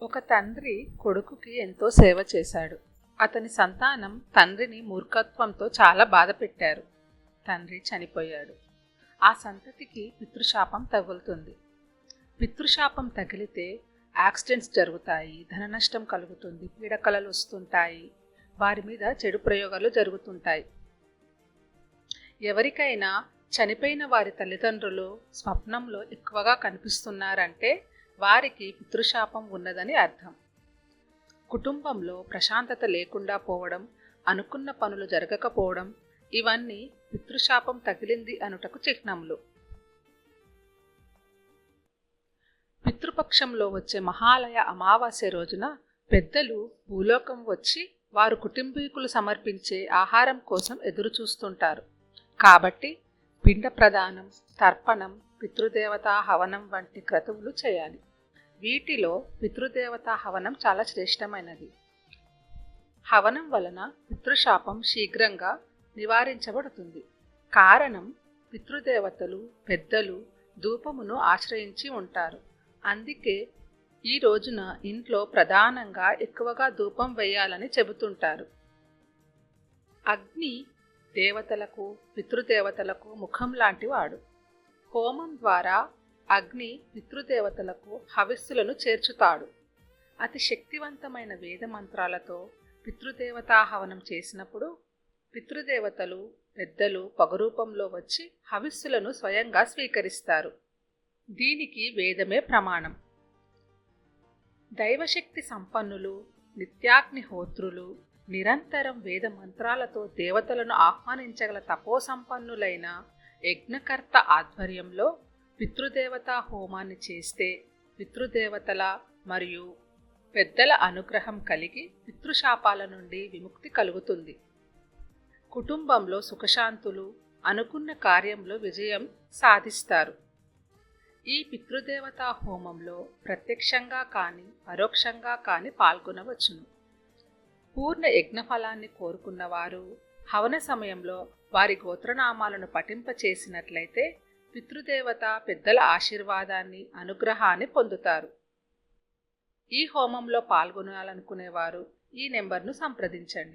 ఒక తండ్రి కొడుకుకి ఎంతో సేవ చేశాడు. అతని సంతానం తండ్రిని మూర్ఖత్వంతో చాలా బాధ పెట్టారు. తండ్రి చనిపోయాడు. ఆ సంతతికి పితృశాపం తగులుతుంది. పితృశాపం తగిలితే యాక్సిడెంట్స్ జరుగుతాయి, ధన నష్టం కలుగుతుంది, పీడకలలు వస్తుంటాయి, వారి మీద చెడు ప్రయోగాలు జరుగుతుంటాయి. ఎవరికైనా చనిపోయిన వారి తల్లిదండ్రులు స్వప్నంలో ఎక్కువగా కనిపిస్తున్నారంటే వారికి పితృశాపం ఉన్నదని అర్థం. కుటుంబంలో ప్రశాంతత లేకుండా పోవడం, అనుకున్న పనులు జరగకపోవడం, ఇవన్నీ పితృశాపం తగిలింది అనుటకు చిహ్నములు. పితృపక్షంలో వచ్చే మహాలయ అమావాస్య రోజున పెద్దలు భూలోకం వచ్చి వారు కుటుంబీకులు సమర్పించే ఆహారం కోసం ఎదురు చూస్తుంటారు. కాబట్టి పిండ ప్రదానం, తర్పణం, పితృదేవతా హవనం వంటి క్రతువులు చేయాలి. వీటిలో పితృదేవతా హవనం చాలా శ్రేష్టమైనది. హవనం వలన పితృశాపం శీఘ్రంగా నివారించబడుతుంది. కారణం, పితృదేవతలు పెద్దలు ధూపమును ఆశ్రయించి ఉంటారు. అందుకే ఈ రోజున ఇంట్లో ప్రధానంగా ఎక్కువగా ధూపం వేయాలని చెబుతుంటారు. అగ్ని దేవతలకు పితృదేవతలకు ముఖం లాంటివాడు. హోమం ద్వారా అగ్ని పితృదేవతలకు హవిస్సులను చేర్చుతాడు. అతి శక్తివంతమైన వేద మంత్రాలతో పితృదేవతా హవనం చేసినప్పుడు పితృదేవతలు పెద్దలు పగరూపంలో వచ్చి హవిస్సులను స్వయంగా స్వీకరిస్తారు. దీనికి వేదమే ప్రమాణం. దైవశక్తి సంపన్నులు, నిత్యాగ్నిహోత్రులు, నిరంతరం వేద మంత్రాలతో దేవతలను ఆహ్వానించగల తపోసంపన్నులైన యజ్ఞకర్త ఆధ్వర్యంలో పితృదేవతా హోమాన్ని చేస్తే పితృదేవతల మరియు పెద్దల అనుగ్రహం కలిగి పితృశాపాల నుండి విముక్తి కలుగుతుంది. కుటుంబంలో సుఖశాంతులు, అనుకున్న కార్యంలో విజయం సాధిస్తారు. ఈ పితృదేవతా హోమంలో ప్రత్యక్షంగా కానీ పరోక్షంగా కానీ పాల్గొనవచ్చును. పూర్ణ యజ్ఞఫలాన్ని కోరుకున్నవారు హవన సమయంలో వారి గోత్రనామాలను పఠింపచేసినట్లయితే పితృదేవత పెద్దల ఆశీర్వాదాన్ని, అనుగ్రహాన్ని పొందుతారు. ఈ హోమంలో పాల్గొనాలనుకునేవారు ఈ నెంబర్ను సంప్రదించండి.